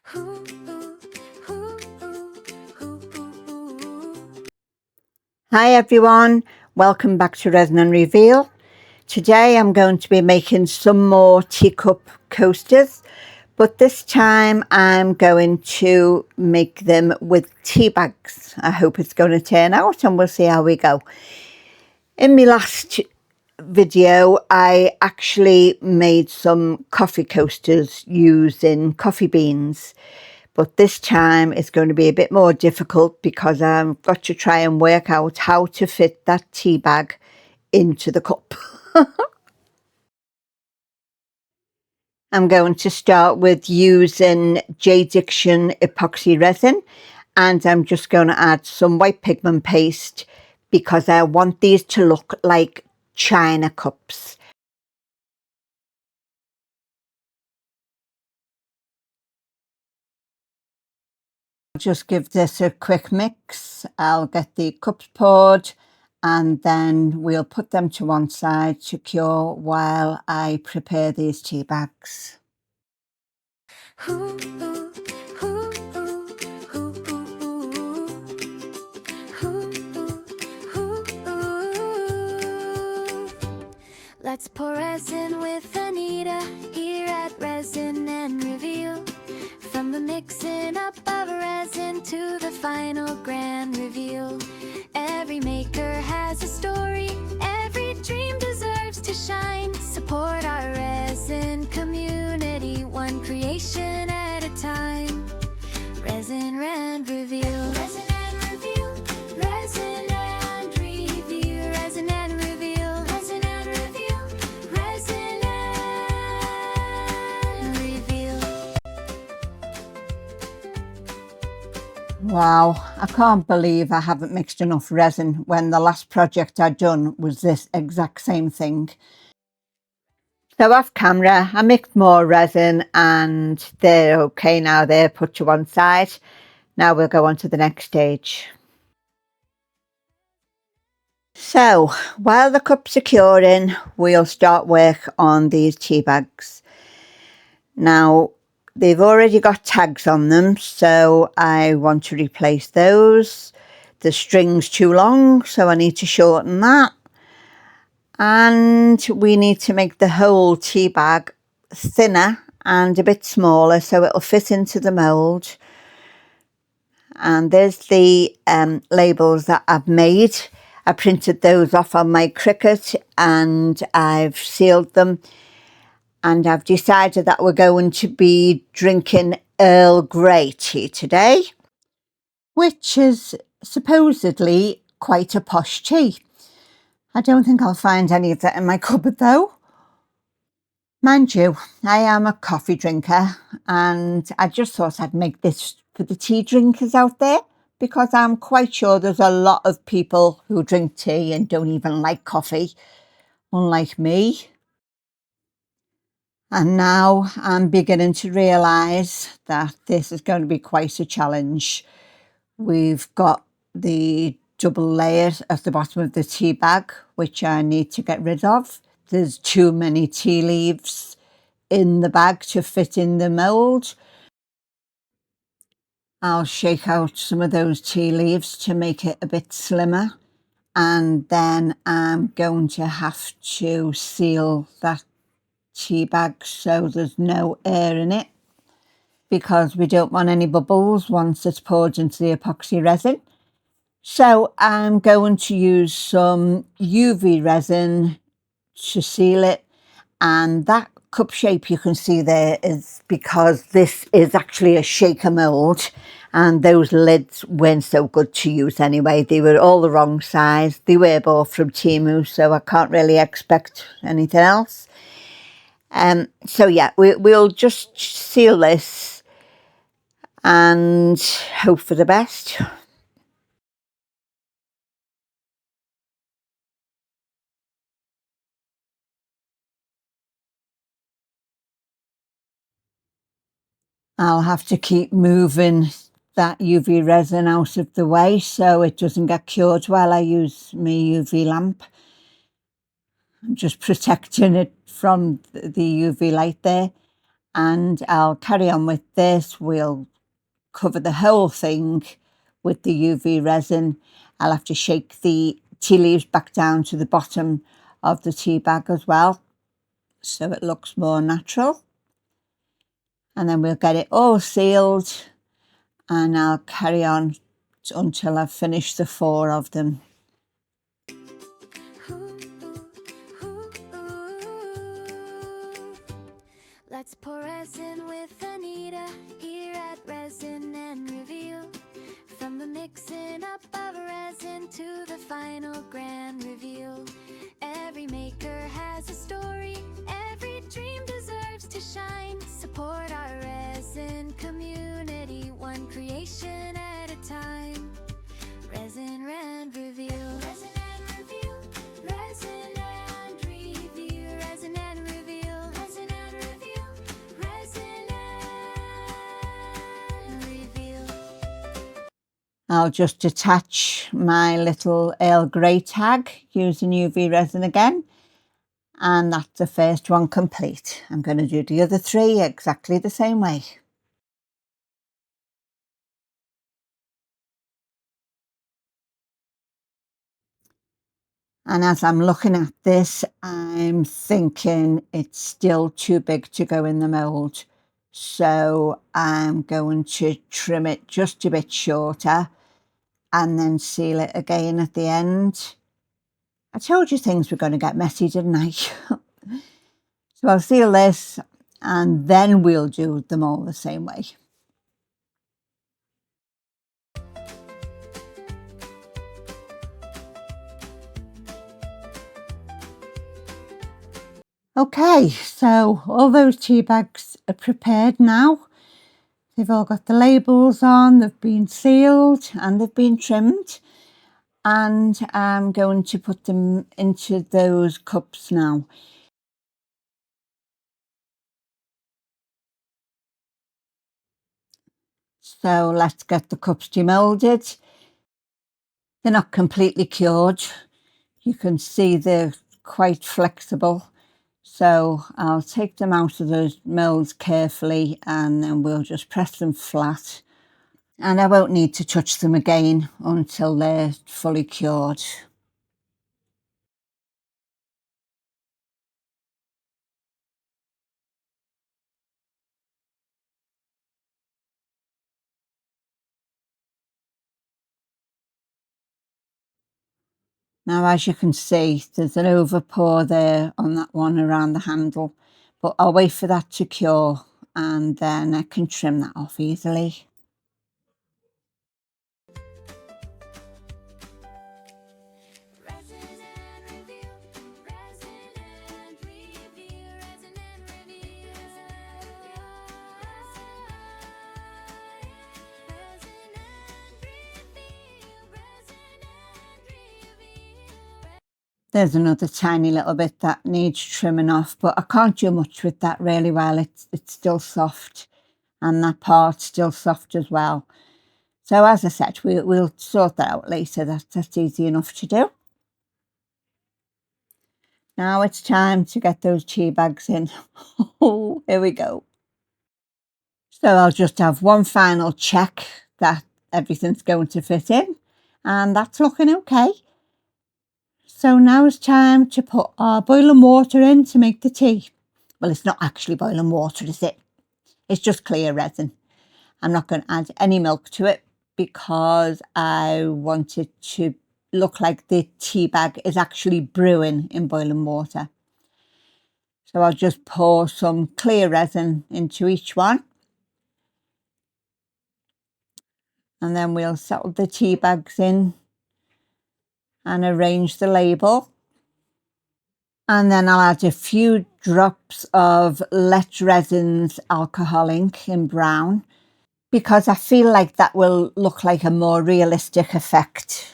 Hi everyone, welcome back to Resin Reveal. Today I'm going to be making some more teacup coasters, but this time I'm going to make them with tea bags. I hope it's going to turn out and we'll see how we go. In my last video I actually made some coffee coasters using coffee beans. But this time it's going to be a bit more difficult because I've got to try and work out how to fit that tea bag into the cup. I'm going to start with using J Diction epoxy resin, and I'm just going to add some white pigment paste because I want these to look like china cups. Just give this a quick mix. I'll get the cups poured and then we'll put them to one side to cure while I prepare these tea bags. Let's pour resin with Anita here at Resin and Reveal. From the mixing up of resin to the final grand reveal. Every maker has a story, every dream deserves to shine. Support our resin community, one creation at a time. Resin and Reveal. Resin and Reveal. Resin and Reveal. Resin and Reveal. Resin and Reveal. Resin and Reveal. Wow, I can't believe I haven't mixed enough resin when the last project I'd done was this exact same thing. So off camera, I mixed more resin and they're okay now, they're put to one side. Now we'll go on to the next stage. So while the cups are curing, we'll start work on these tea bags. Now they've already got tags on them, so I want to replace those. The string's too long, so I need to shorten that. And we need to make the whole tea bag thinner and a bit smaller so it'll fit into the mould. And there's the labels that I've made. I printed those off on my Cricut and I've sealed them. And I've decided that we're going to be drinking Earl Grey tea today, which is supposedly quite a posh tea. I don't think I'll find any of that in my cupboard though. Mind you, I am a coffee drinker and I just thought I'd make this for the tea drinkers out there because I'm quite sure there's a lot of people who drink tea and don't even like coffee, unlike me. And now I'm beginning to realise that this is going to be quite a challenge. We've got the double layer at the bottom of the tea bag, which I need to get rid of. There's too many tea leaves in the bag to fit in the mould. I'll shake out some of those tea leaves to make it a bit slimmer. And then I'm going to have to seal that tea bag so there's no air in it, because we don't want any bubbles once it's poured into the epoxy resin. So I'm going to use some UV resin to seal it, and that cup shape you can see there is because this is actually a shaker mould and those lids weren't so good to use anyway. They were all the wrong size. They were both from Temu, so I can't really expect anything else. So yeah, we'll just seal this and hope for the best. I'll have to keep moving that UV resin out of the way so it doesn't get cured while I use my UV lamp. I'm just protecting it from the UV light there. and I'll carry on with this. We'll cover the whole thing with the UV resin. I'll have to shake the tea leaves back down to the bottom of the tea bag as well, so it looks more natural. And then we'll get it all sealed, and I'll carry on until I've finished the 4 of them. Let's pour resin with Anita here at Resin and Reveal. From the mixing up of resin to the final grand reveal. Every maker has a story, every dream deserves to shine. Support our resin community, one creation at a time. Resin and Reveal. Resin and Reveal. Resin and Reveal. Resin and Reveal. Resin and Reveal. Resin and Reveal. I'll just attach my little Earl Grey tag using UV resin again, and that's the first one complete. I'm going to do the other 3 exactly the same way. And as I'm looking at this, I'm thinking it's still too big to go in the mould. So I'm going to trim it just a bit shorter and then seal it again at the end. I told you things were going to get messy, didn't I? So I'll seal this and then we'll do them all the same way. Okay, so all those tea bags are prepared now. They've all got the labels on, they've been sealed and they've been trimmed. And I'm going to put them into those cups now. So let's get the cups demoulded. They're not completely cured. You can see they're quite flexible. So I'll take them out of those moulds carefully and then we'll just press them flat. And I won't need to touch them again until they're fully cured. Now, as you can see, there's an overpour there on that one around the handle, but I'll wait for that to cure and then I can trim that off easily. Resin and Reveal. Resin and Reveal. Resin and Reveal. Resin and Reveal. Resin and Reveal. There's another tiny little bit that needs trimming off, but I can't do much with that really well. It's still soft and that part's still soft as well. So as I said, we'll sort that out later. That's easy enough to do. Now it's time to get those tea bags in. Oh, here we go. So I'll just have one final check that everything's going to fit in, and that's looking okay. So now it's time to put our boiling water in to make the tea. Well, it's not actually boiling water, is it? It's just clear resin. I'm not going to add any milk to it because I want it to look like the tea bag is actually brewing in boiling water. So I'll just pour some clear resin into each one. And then we'll settle the tea bags in and arrange the label. And then I'll add a few drops of Let Resins alcohol ink in brown because I feel like that will look like a more realistic effect.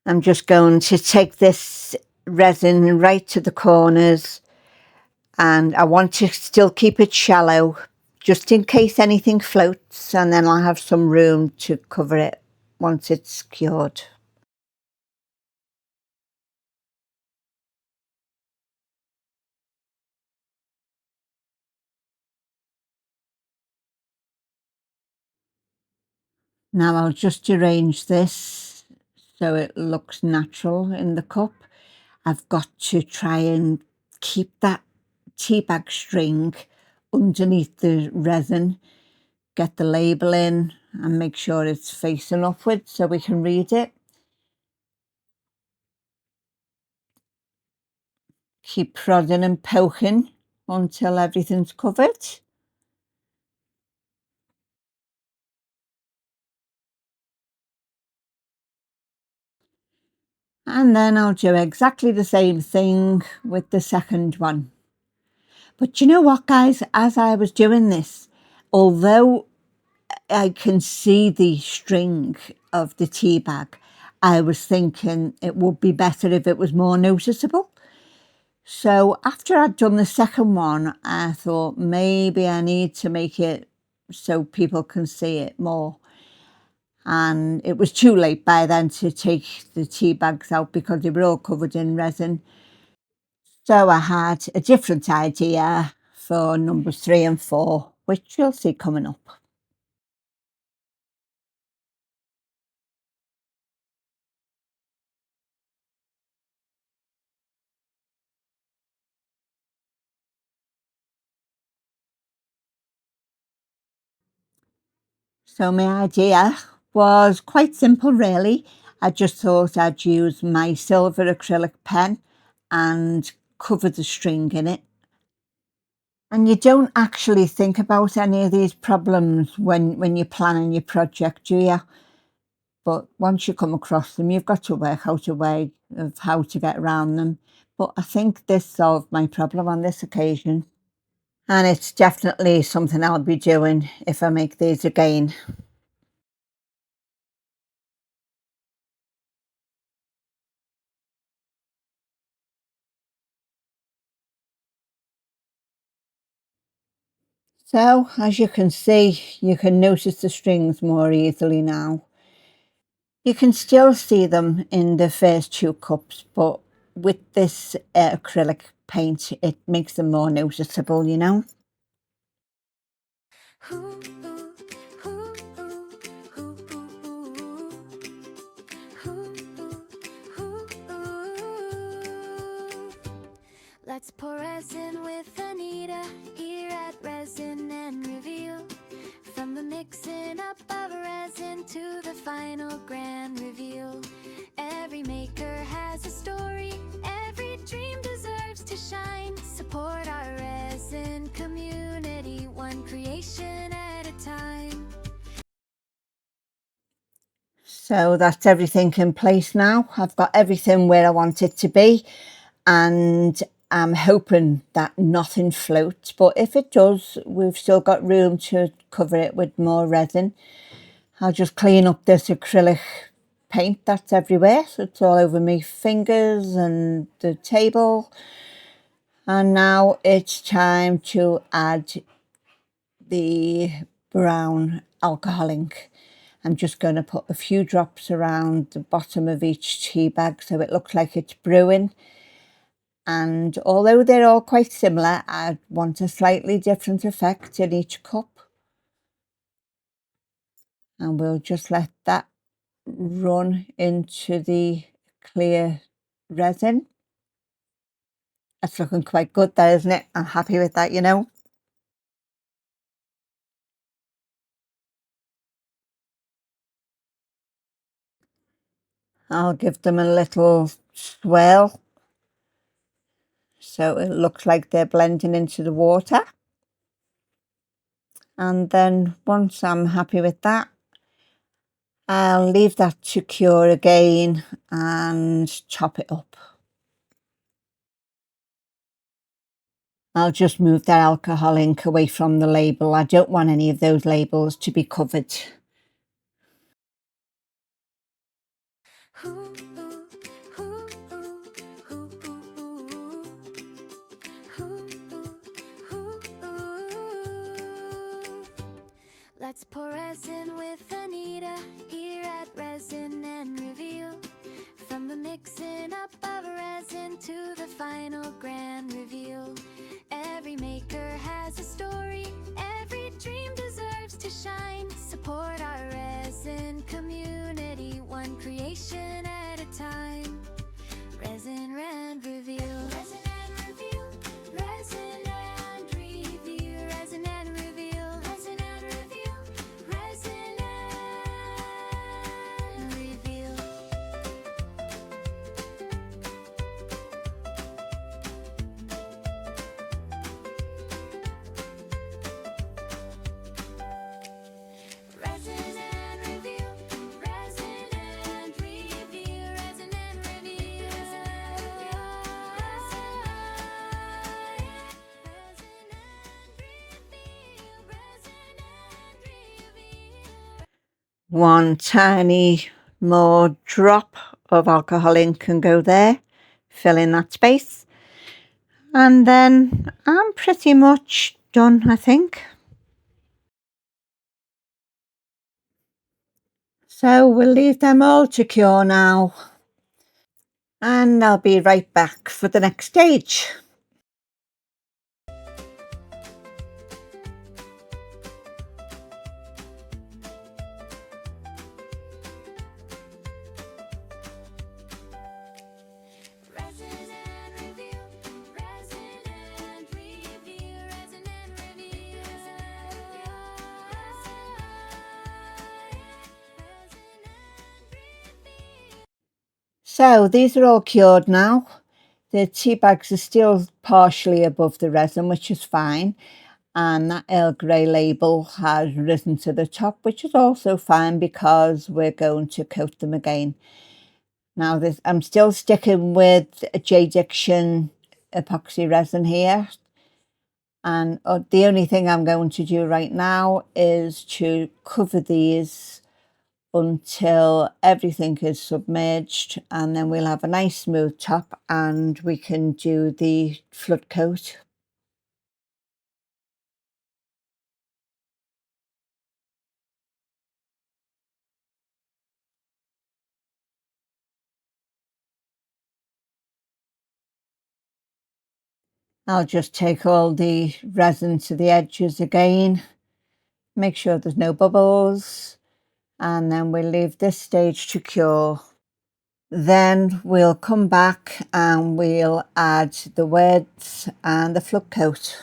I'm just going to take this resin right to the corners, and I want to still keep it shallow just in case anything floats, and then I'll have some room to cover it once it's cured. Now I'll just arrange this so it looks natural in the cup. I've got to try and keep that tea bag string underneath the resin, get the label in and make sure it's facing upwards so we can read it. Keep prodding and poking until everything's covered. And then I'll do exactly the same thing with the second one. But you know what, guys, as I was doing this, although I can see the string of the tea bag, I was thinking it would be better if it was more noticeable. So after I'd done the second one, I thought maybe I need to make it so people can see it more. And it was too late by then to take the tea bags out because they were all covered in resin. So I had a different idea for numbers 3 and 4, which you'll see coming up. So my idea was quite simple really. I just thought I'd use my silver acrylic pen and cover the string in it. And you don't actually think about any of these problems when you're planning your project, do you? But once you come across them, you've got to work out a way of how to get around them. But I think this solved my problem on this occasion. And it's definitely something I'll be doing if I make these again. So, as you can see, you can notice the strings more easily now. You can still see them in the first 2 cups, but with this acrylic paint, it makes them more noticeable, you know. Let's pour resin with Anita here at Resin and Reveal. From the mixing up of resin to the final grand reveal. Every maker has a story, every dream deserves to shine. Support our resin community, one creation at a time. So that's everything in place now. I've got everything where I want it to be, and I'm hoping that nothing floats, but if it does, we've still got room to cover it with more resin. I'll just clean up this acrylic paint that's everywhere, so it's all over my fingers and the table. And now it's time to add the brown alcohol ink. I'm just going to put a few drops around the bottom of each tea bag so it looks like it's brewing. And although they're all quite similar, I want a slightly different effect in each cup. And we'll just let that run into the clear resin. That's looking quite good there, isn't it? I'm happy with that, you know. I'll give them a little swirl so it looks like they're blending into the water. And then once I'm happy with that, I'll leave that to cure again and chop it up. I'll just move that alcohol ink away from the label. I don't want any of those labels to be covered. Let's pour resin with Anita here at Resin and Reveal. From the mixing up of resin to the final grand reveal. Every maker has a story, every dream deserves to shine. Support our resin One tiny more drop of alcohol ink can go there, fill in that space, and then I'm pretty much done, I think. So we'll leave them all to cure now, and I'll be right back for the next stage. Resin and reveal, resin and reveal, resin and reveal, resin and reveal. So these are all cured now. The tea bags are still partially above the resin, which is fine. And that Earl Grey label has risen to the top, which is also fine because we're going to coat them again. Now I'm still sticking with a J Diction epoxy resin here. And the only thing I'm going to do right now is to cover these until everything is submerged, and then we'll have a nice smooth top and we can do the flood coat. I'll just take all the resin to the edges again, make sure there's no bubbles, and then we'll leave this stage to cure. Then we'll come back and we'll add the words and the flood coat.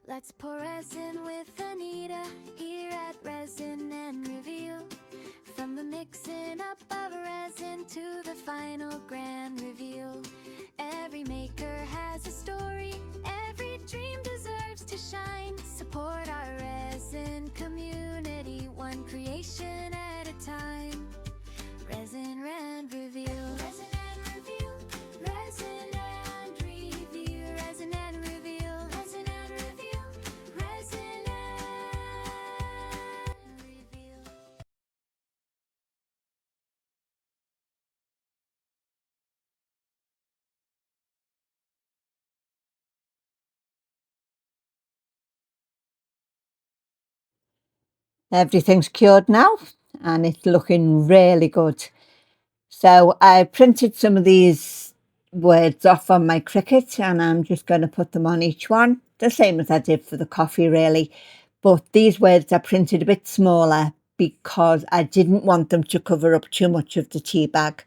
Let's pour resin with Anita here at Resin and Reveal. From the mixing up of resin to the final grand reveal. Every maker has a story, every dream deserves to shine. Support our resin community, one creation at a time. Resin and Reveal. Resin and Reveal. Resin and Reveal. Resin and Reveal. Resin and Reveal. Resin and Reveal. Everything's cured now and it's looking really good. So I printed some of these words off on my Cricut and I'm just going to put them on each one, the same as I did for the coffee really. But these words are printed a bit smaller because I didn't want them to cover up too much of the tea bag.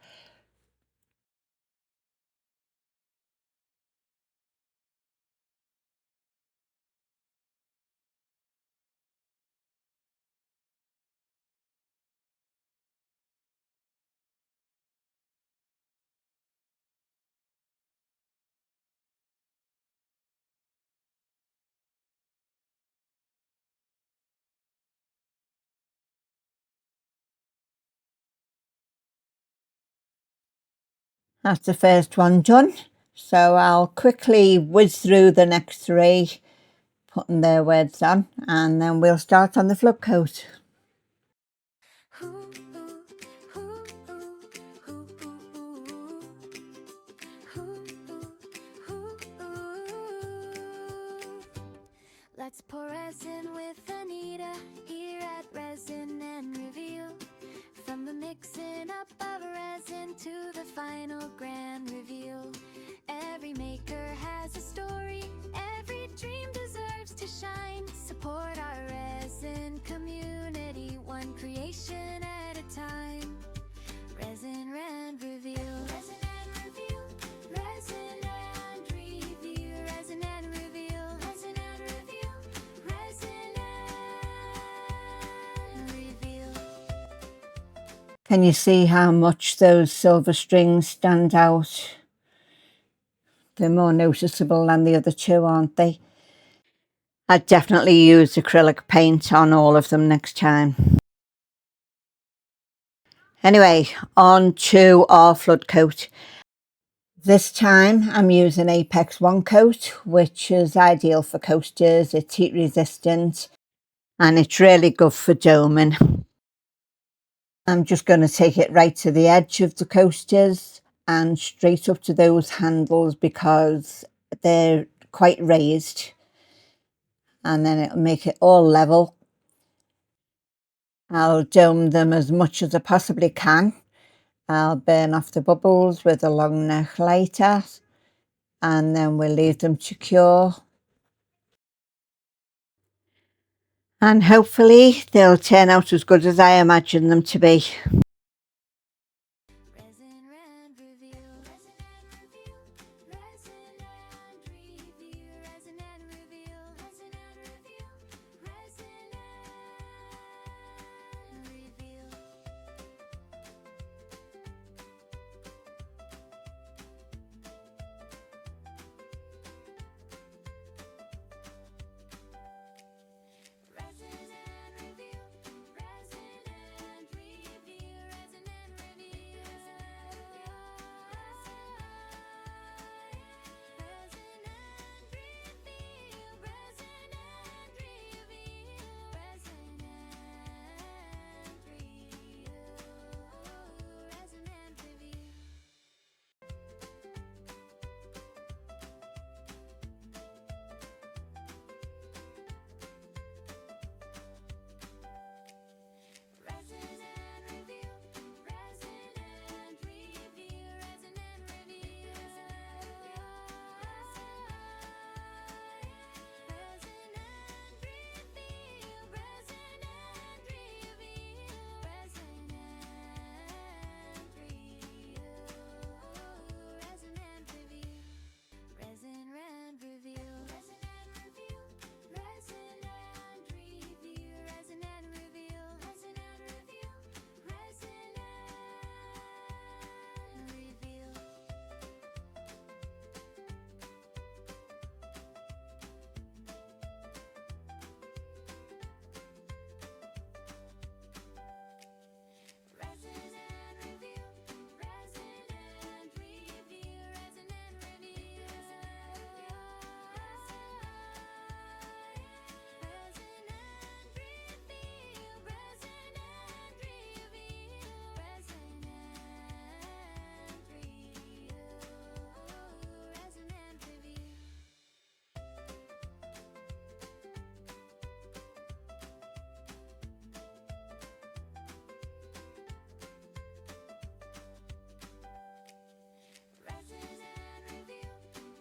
That's the first one done. So I'll quickly whiz through the next three, putting their words on, and then we'll start on the flood coat. Let's pour resin with Anita here at Resin and Reveal. From the mixing up of resin to the final grand reveal. Every maker has a story, every dream deserves to shine. Support our resin community, one creation at a time. Resin and Reveal. Resin and Reveal. Resin and Reveal. Resin and Reveal. Resin and Reveal. Resin and Reveal. Can you see how much those silver strings stand out? They're more noticeable than the other two, aren't they? I'd definitely use acrylic paint on all of them next time. Anyway, on to our flood coat. This time I'm using Apex 1 coat, which is ideal for coasters. It's heat resistant and it's really good for doming. I'm just going to take it right to the edge of the coasters and straight up to those handles because they're quite raised, and then it'll make it all level. I'll dome them as much as I possibly can. I'll burn off the bubbles with a long neck lighter and then we'll leave them to cure. And hopefully they'll turn out as good as I imagine them to be. Resin Reveal, Resin Reveal, Resin Reveal, Resin Reveal, Resin Reveal, Resin Reveal. Resin and Reveal, Resin and Reveal, Resin and Reveal, Resin and Reveal, Resin and Reveal, Resin and Reveal, Resin and Reveal. Resin and Reveal, Resin and Reveal, Resin and Reveal, Resin and Reveal, Resin and Reveal, Resin and Reveal, Resin and Reveal. Resin and Reveal, Resin and Reveal, Resin and Reveal, Resin and Reveal, Resin and Reveal, Resin and Reveal. Resin and Reveal, Resin and Reveal,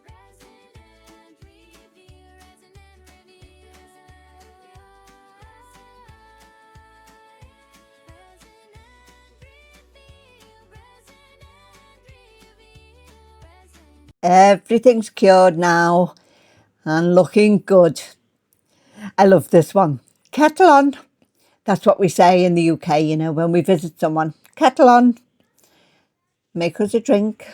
Resin and Reveal, Resin and Reveal, Resin and Reveal, Resin and Reveal, Resin and Reveal. Resin and Reveal, Resin and Reveal, Resin and Reveal, Resin and Reveal. Everything's cured now and looking good. I love this one. Kettle on. That's what we say in the UK, you know, when we visit someone. Kettle on. Make us a drink.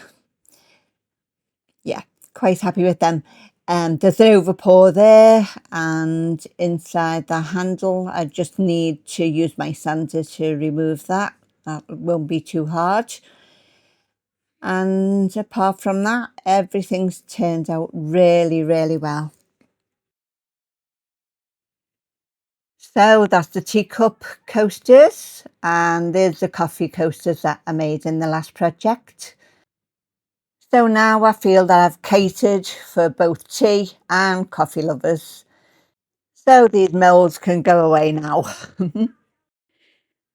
Yeah, quite happy with them. There's an overpour there, and inside the handle I just need to use my sander to remove that. That won't be too hard. And apart from that, everything's turned out really, really well. So that's the teacup coasters, and there's the coffee coasters that I made in the last project. So now I feel that I've catered for both tea and coffee lovers. So these molds can go away now.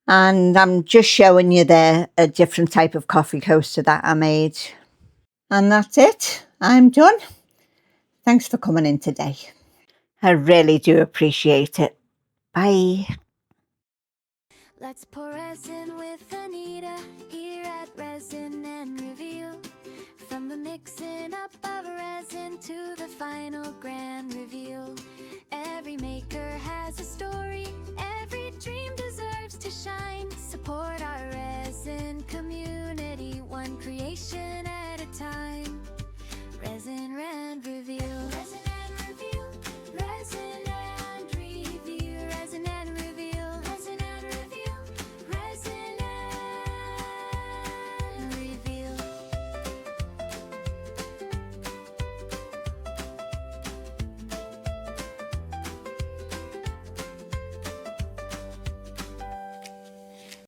And I'm just showing you there a different type of coffee coaster that I made. And that's it. I'm done. Thanks for coming in today. I really do appreciate it. Bye. Let's pour resin with Anita here at Resin and Reveal. From the mixing up of resin to the final grand reveal,